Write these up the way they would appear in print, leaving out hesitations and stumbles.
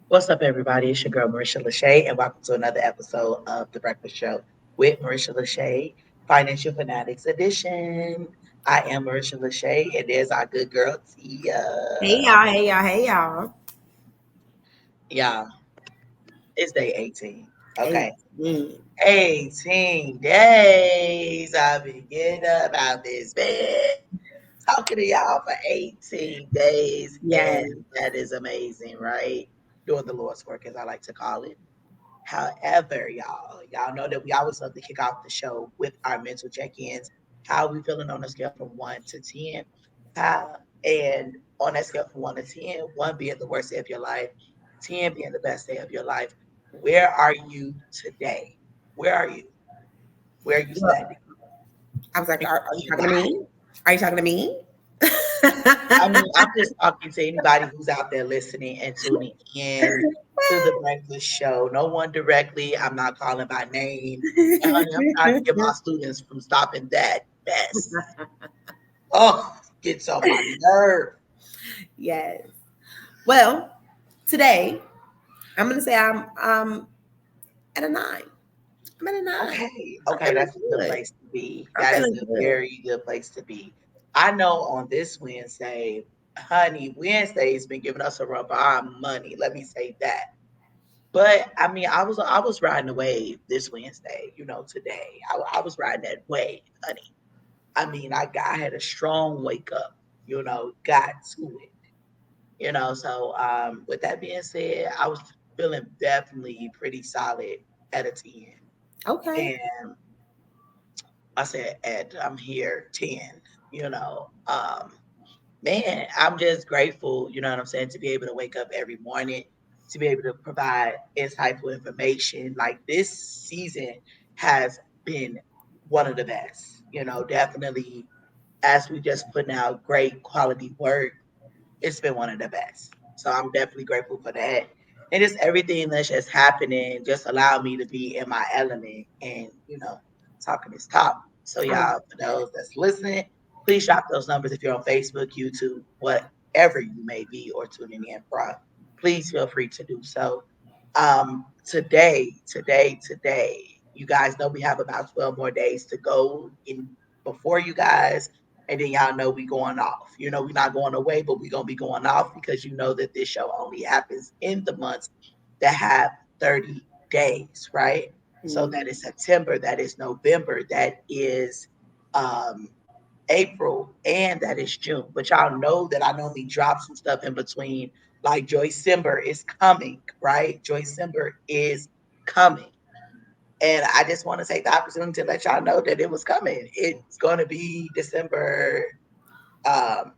What's up, everybody? It's your girl, Marisha Lachey, and welcome to another episode of The Breakfast Show with Marisha Lachey, Financial Fanatics Edition. I am Marisha Lachey, and there's our good girl, Hey Tia. y'all, hey y'all, hey y'all. Y'all, it's day 18. Hey, Okay. 18 days I've been getting up out this bed, talking to y'all for 18 days, yes, and that is amazing, right? Doing the Lord's work, as I like to call it. However, y'all know that we always love to kick off the show with our mental check-ins. How are we feeling on a scale from 1 to 10? How and on that scale from 1 to 10, one being the worst day of your life, 10 being the best day of your life. Where are you today? Where are you? Where are you well, standing I was like, in are you your talking to life? me? Are you talking to me? I mean, I'm just talking to anybody who's out there listening and tuning in to the breakfast show. No one directly. I'm not calling by name. And honey, I'm trying to get my students from stopping that mess. Oh, gets on my nerve. Yes. Well, today I'm gonna say I'm at a 9. I'm at a 9. Okay, I'm okay, feeling that's a good good. place to be. I'm That is feeling a good. very good place to be. I know on this Wednesday, honey, Wednesday's been giving us a run for our money. Let me say that. But I mean, I was riding the wave this Wednesday, today. I was riding that wave, honey. I mean, I had a strong wake up, got to it. So with that being said, I was feeling definitely pretty solid at a 10. Okay. And I said I'm here 10, you know. Man, I'm just grateful, you know what I'm saying, to be able to wake up every morning, to be able to provide insightful information. Like this season has been one of the best, definitely as we just putting out great quality work, it's been one of the best. So I'm definitely grateful for that. And just everything that's just happening just allow me to be in my element and, talking this talk. So I love y'all, for that. those that's listening, please drop those numbers if you're on Facebook, YouTube, whatever you may be or tuning in from. Please feel free to do so. Today, you guys know we have about 12 more days to go in before you guys. And then y'all know we going off. We're not going away, but we're gonna be going off because you know that this show only happens in the months that have 30 days, right? So that Mhm. is September, that is November, that is um April, and that is June. But y'all know that I normally drop some stuff in between, like Joyce Simber is coming, right? Joyce Simber is coming. And I just want to take the opportunity to let y'all know that it was coming. It's going to be um,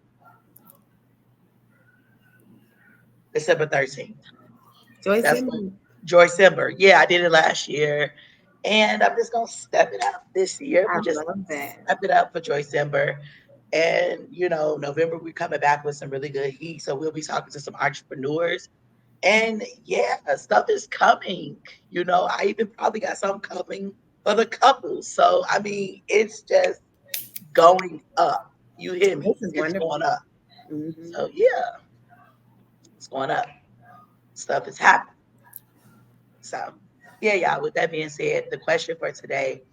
December 13th. Joy That's what Simon. Joyce Simber. Yeah, I did it last year. And I'm just going to step it up this year. I We're just love that. step it up for Joyce Simber. And, November, we're coming back with some really good heat. So we'll be talking to some entrepreneurs. And yeah, stuff is coming. I even probably got something coming for the couples. So, I mean, it's just going up. You hear me? This is It's going wonderful. up. Hmm. So, yeah, it's going up. Stuff is happening. So, yeah, y'all, with that being said, the question for today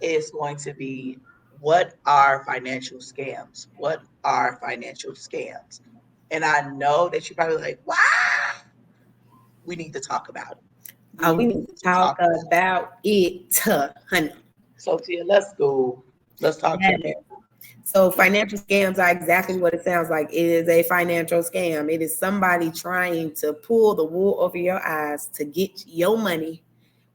is going to be, what are financial scams? What are financial scams? And I know that you're probably like, wow, we need to talk about it. We We need need to to talk talk about it. about it, honey. So, Tia, let's go. Let's talk to the Yes. people. So financial scams are exactly what it sounds like. It is a financial scam. It is somebody trying to pull the wool over your eyes to get your money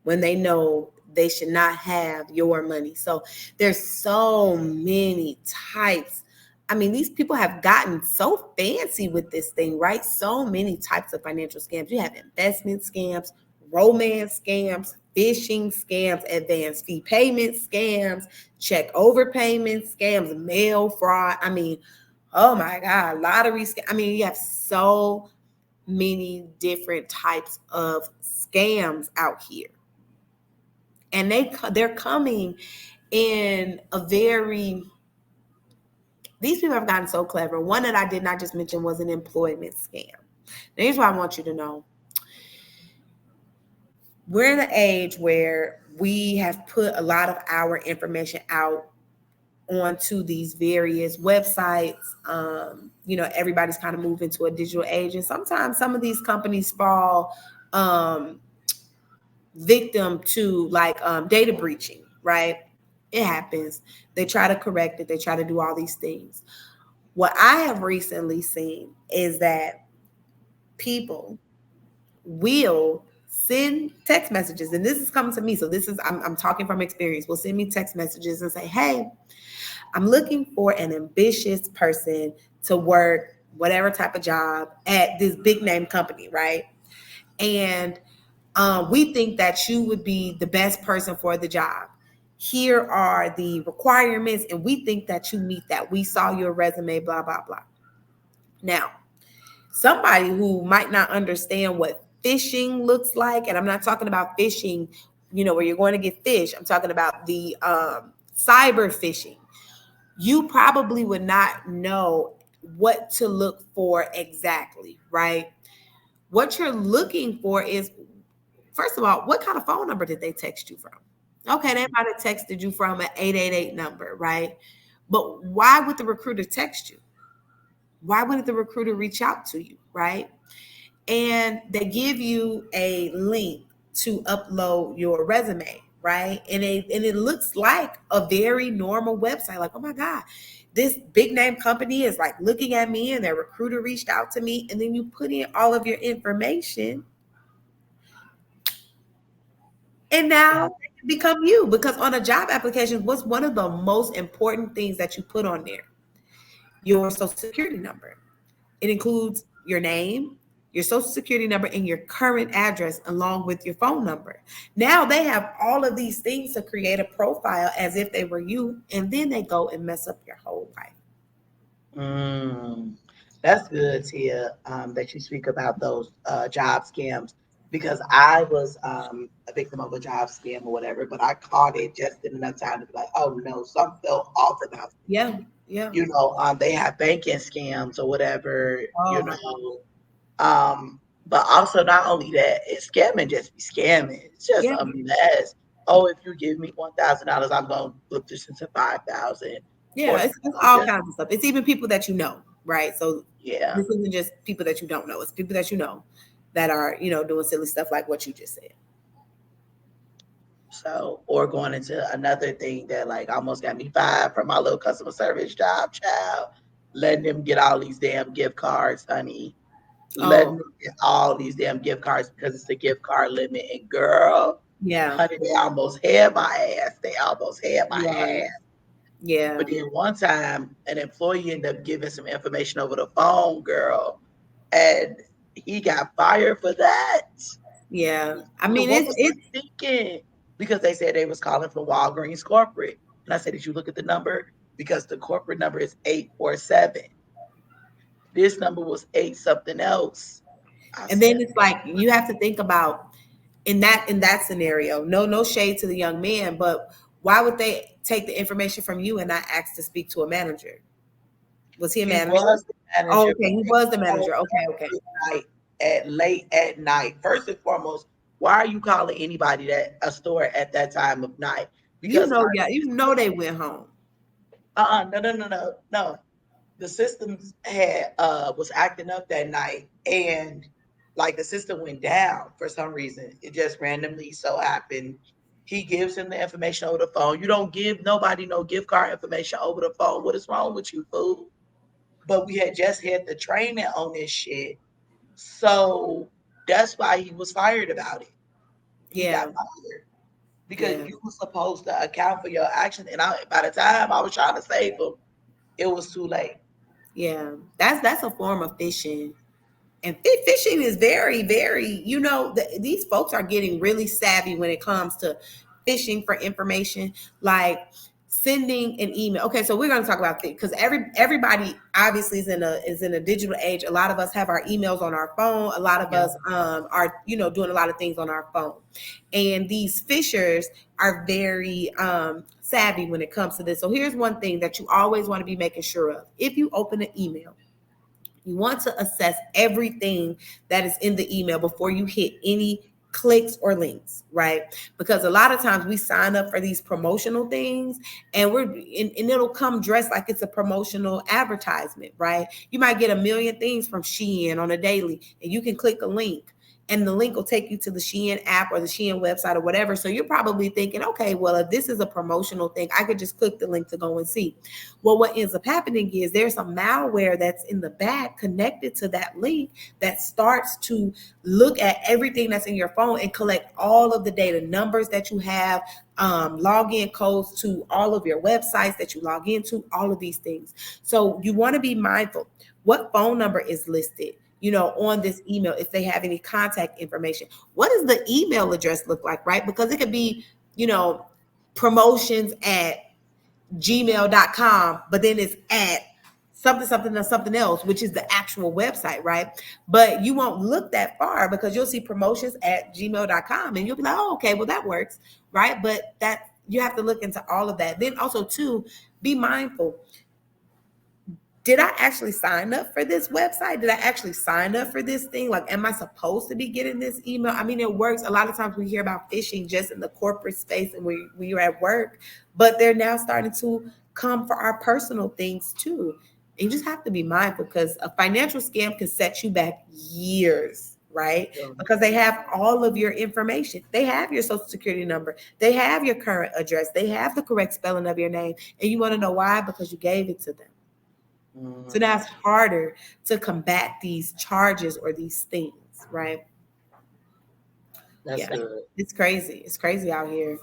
when they know they should not have your money. So there's so many types. I mean, these people have gotten so fancy with this thing, right? So many types of financial scams. You have investment scams, romance scams, phishing scams, advance fee payment scams, check overpayment scams, mail fraud. I mean, oh my God, lottery scam. I mean, you have so many different types of scams out here. And they're coming in a very, these people have gotten so clever. One that I did not just mention was an employment scam. Now, here's what I want you to know. we're in an age where we have put a lot of our information out onto these various websites. Everybody's kind of moving to a digital age, and sometimes some of these companies fall um, victim to like data breaching, right? It happens. They try to correct it, they try to do all these things. What I have recently seen is that people will send text messages, and this is coming to me. So this is I'm talking from experience. Will send me text messages and say, "Hey, I'm looking for an ambitious person to work whatever type of job at this big name company, right? And we think that you would be the best person for the job. Here are the requirements, and we think that you meet that. We saw your resume, blah, blah, blah." Now, somebody who might not understand what phishing looks like, and I'm not talking about phishing, where you're going to get fish. I'm talking about the cyber phishing. You probably would not know what to look for exactly, right? What you're looking for is, first of all, what kind of phone number did they text you from? Okay, they might have texted you from an 888 number, right? But why would the recruiter text you? Why wouldn't the recruiter reach out to you, right? And they give you a link to upload your resume, right? And it looks like a very normal website. Like, oh my God, this big name company is like looking at me, and their recruiter reached out to me. And then you put in all of your information, and Yeah. now it become you. Because on a job application, what's one of the most important things that you put on there? Your social security number. It includes your name, your social security number, and your current address, along with your phone number. Now they have all of these things to create a profile as if they were you, and then they go and mess up your whole life. Mm, that's good, Tia, that you speak about those job scams because I was a victim of a job scam or whatever, but I caught it just in enough time to be like, oh no, something felt off about this. Yeah, yeah. They have banking scams or whatever, Oh my God. but also not only that, it's scamming just be scamming. It's just Yeah, a mess. Oh, if you give me $1,000, I'm gonna flip this into 5,000 or yeah. It's something. all Just kinds of stuff. It's even people that you know, right? So yeah. this isn't just people that you don't know. It's people that you know that are, doing silly stuff like what you just said. So, or going into another thing that like almost got me fired from my little customer service job, child, letting them get all these damn gift cards, honey. Letting Oh, them get all these damn gift cards because it's the gift card limit. And girl, yeah. honey, they almost had my ass. They almost had my Right. ass. Yeah. But then one time, an employee ended up giving some information over the phone, girl, and he got fired for that. Yeah. I So mean, what it's was it's he thinking? Because they said they was calling from Walgreens corporate. And I said, did you look at the number? Because the corporate number is 847. This number was eight something else. I and then said, it's like you have to think about in that scenario. No shade to the young man, but why would they take the information from you and not ask to speak to a manager? Was he a he manager? was the Oh, manager, okay, but he they was the called manager. Okay, okay. at night, at late at night. First and foremost, why are you calling anybody that a store at that time of night? Because my Yeah, they went home. no, no, no, no, no. The systems had was acting up that night, and like the system went down for some reason. It just randomly so happened. He gives him the information over the phone. You don't give nobody no gift card information over the phone. What is wrong with you, fool? But we had just had the training on this shit, so that's why he was fired about it. He got Yeah, fired because yeah, you were supposed to account for your actions, and by the time I was trying to save him, it was too late. yeah. That's a form of fishing. And fishing is very, very, these folks are getting really savvy when it comes to fishing for information, like sending an email. Okay, so we're going to talk about this because everybody obviously is in a digital age. A lot of us have our emails on our phone. A lot of Yeah. us are doing a lot of things on our phone, and these fishers are very savvy when it comes to this. So here's one thing that you always want to be making sure of: if you open an email, you want to assess everything that is in the email before you hit any clicks or links, right? Because a lot of times we sign up for these promotional things and and it'll come dressed like it's a promotional advertisement, right? You might get a million things from Shein on a daily and you can click a link and the link will take you to the Shein app or the Shein website or whatever. So you're probably thinking, okay, well, if this is a promotional thing, I could just click the link to go and see. Well, what ends up happening is there's some malware that's in the back connected to that link that starts to look at everything that's in your phone and collect all of the data, numbers that you have, login codes to all of your websites that you log into, all of these things. So you want to be mindful. What phone number is listed, on this email, if they have any contact information? What does the email address look like, right? Because it could be, promotions at gmail.com, but then it's at something, something, or something else, which is the actual website, right? But you won't look that far because you'll see promotions at gmail.com and you'll be like, oh, okay, well, that works, right? But that you have to look into all of that. Then also, too, be mindful. Did I actually sign up for this website? Did I actually sign up for this thing? Like, am I supposed to be getting this email? I mean, it works. A lot of times we hear about phishing just in the corporate space and when you're at work, but they're now starting to come for our personal things too. And you just have to be mindful because a financial scam can set you back years, right? Because they have all of your information. They have your social security number. They have your current address. They have the correct spelling of your name. And you want to know why? Because you gave it to them. So now it's harder to combat these charges or these things, right? That's Yeah, good. it's crazy. It's crazy out here.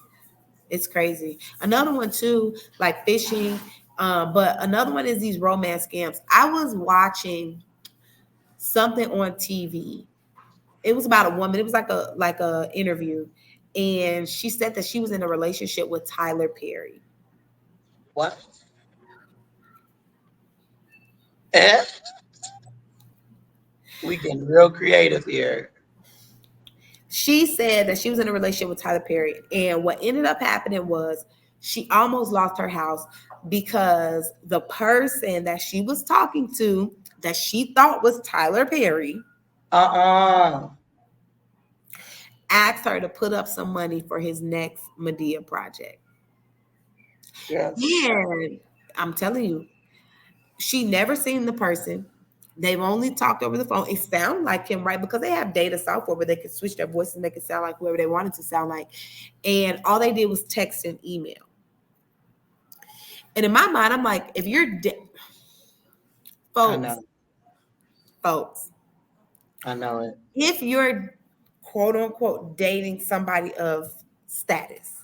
It's crazy. Another one too, like fishing, but another one is these romance scams. I was watching something on TV. It was about a woman. It was like a interview, and she said that she was in a relationship with Tyler Perry. What? Eh? We getting real creative here. She said that she was in a relationship with Tyler Perry, and what ended up happening was she almost lost her house because the person that she was talking to, that she thought was Tyler Perry, Uh-uh. asked her to put up some money for his next Medea project. Yes. And I'm telling you, she never seen the person. They've only talked over the phone. It sounded like him, right? Because they have data software where they could switch their voice and make it sound like whoever they wanted to sound like. And all they did was text and email. And in my mind, I'm like, if you're I folks, know. folks, I know it. if you're quote unquote dating somebody of status,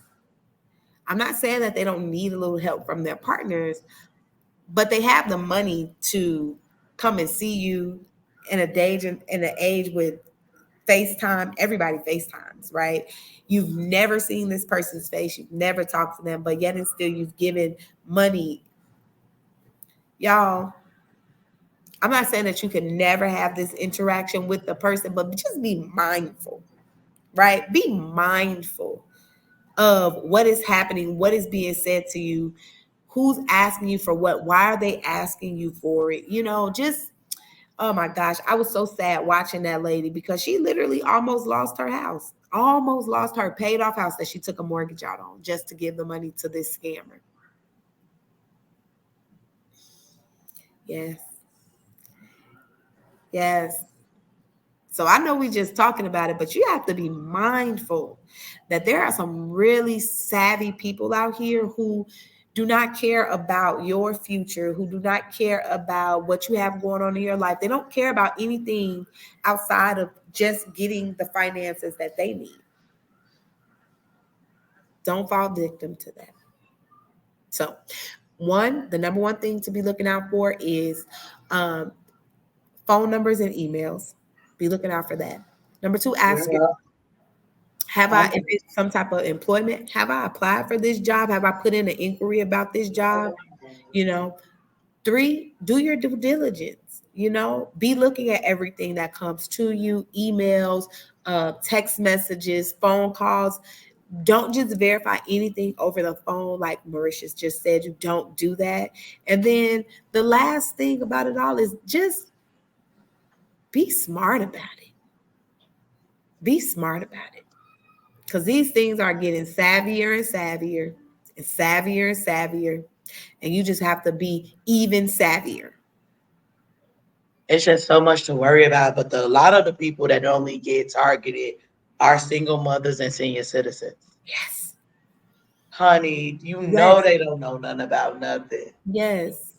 I'm not saying that they don't need a little help from their partners, but they have the money to come and see you in an age with FaceTime. Everybody FaceTimes, right? You've never seen this person's face, you've never talked to them, but yet and still you've given money. Y'all, I'm not saying that you can never have this interaction with the person, but just be mindful, right? Be mindful of what is happening, what is being said to you, who's asking you for what, why are they asking you for it? Just, oh my gosh, I was so sad watching that lady because she literally almost lost her house, almost lost her paid off house that she took a mortgage out on just to give the money to this scammer. Yes, yes. So I know we just talking about it, but you have to be mindful that there are some really savvy people out here who do not care about your future, who do not care about what you have going on in your life. They don't care about anything outside of just getting the finances that they need. Don't fall victim to that. So, the number one thing to be looking out for is um, phone numbers and emails. Be looking out for that. Number two, ask Yeah. yourself, I'm if it's some type of employment, have I applied for this job? Have I put in an inquiry about this job? You know, three, do your due diligence. Be looking at everything that comes to you, emails, text messages, phone calls. Don't just verify anything over the phone, like Mauritius just said. You don't do that. And then the last thing about it all is just be smart about it. Be smart about it. Because these things are getting savvier and savvier and savvier and savvier. And you just have to be even savvier. It's just so much to worry about. But a lot of the people that normally get targeted are single mothers and senior citizens. Yes. Honey, you know Yes. they don't know nothing about nothing. Yes.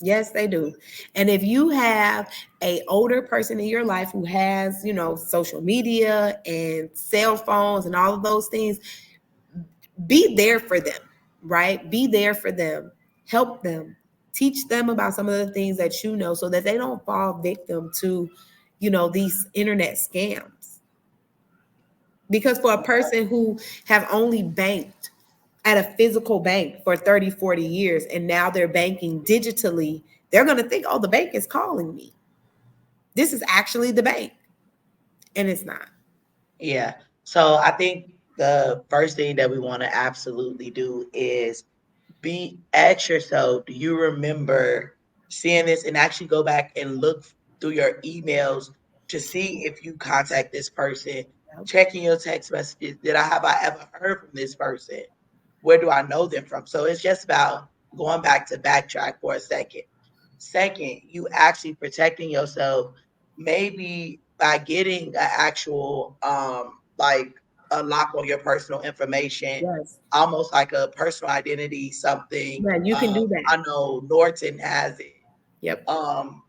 Yes, they do. And if you have a older person in your life who has, social media and cell phones and all of those things, be there for them, right? Be there for them. Help them. Teach them about some of the things that you know so that they don't fall victim to, these internet scams. Because for a person who have only banked at a physical bank for 30, 40 years and now they're banking digitally, they're going to think, oh, the bank is calling me. This is actually the bank. And it's not. Yeah. So I think the first thing that we want to absolutely do is ask yourself, do you remember seeing this, and actually go back and look through your emails to see if you contact this person, checking your text messages. Have I ever heard from this person? Where do I know them from? So it's just about going back to backtrack for a second. Second, you actually protecting yourself, maybe by getting an actual like a lock on your personal information, Yes. almost like a personal identity something. Yeah, you can do I that. know Norton has it. Yep. Um,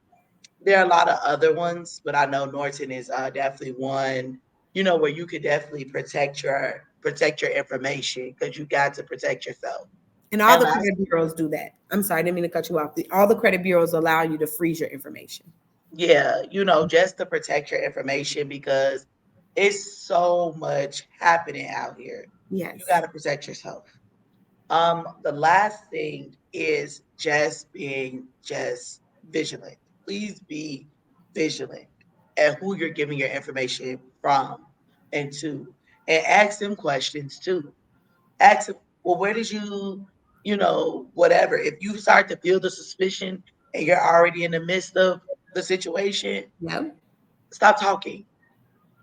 there are a lot of other ones, but I know Norton is definitely one. Where you could definitely protect your information, because you got to protect yourself. And all And the last, credit bureaus do that. I'm sorry, I didn't mean to cut you off. All the credit bureaus allow you to freeze your information. yeah, just to protect your information, because it's so much happening out here. You got Yes. to protect yourself. The last thing is just being just vigilant. Please be vigilant at who you're giving your information from and to, and ask them questions too. Ask them, well, where did whatever. If you start to feel the suspicion and you're already in the midst of the situation, Yep. stop talking.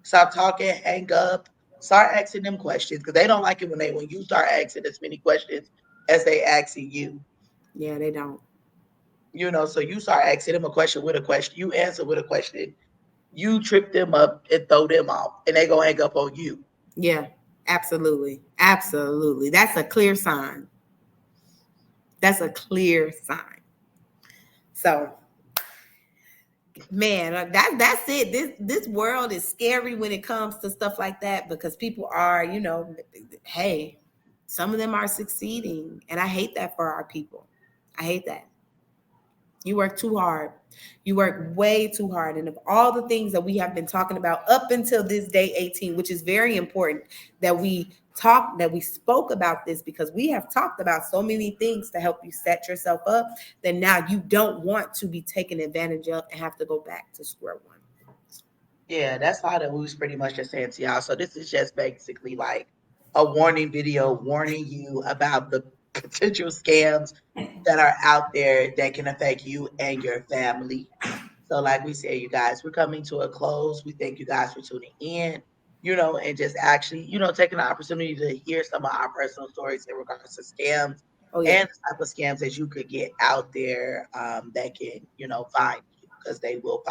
Stop talking, hang up, start asking them questions, because they don't like it when you start asking as many questions as they asking you. Yeah, they don't. So you start asking them a question with a question, you answer with a question, you trip them up and throw them off, and they gonna hang up on you. Yeah, absolutely. Absolutely. That's a clear sign. That's a clear sign. So, man, that's it. This world is scary when it comes to stuff like that because people are, hey, some of them are succeeding, and I hate that for our people. I hate that. You work too hard. You work way too hard. And of all the things that we have been talking about up until this day 18, which is very important that we spoke about this, because we have talked about so many things to help you set yourself up, that now you don't want to be taken advantage of and have to go back to square one. Yeah, that's all that we was pretty much just saying to y'all. So this is just basically like a warning video, warning you about the potential scams that are out there that can affect you and your family. So, like we said, you guys, we're coming to a close. We thank you guys for tuning in, and just actually, taking the opportunity to hear some of our personal stories in regards to scams Oh yeah. and the type of scams that you could get out there, that can, find you, because they will find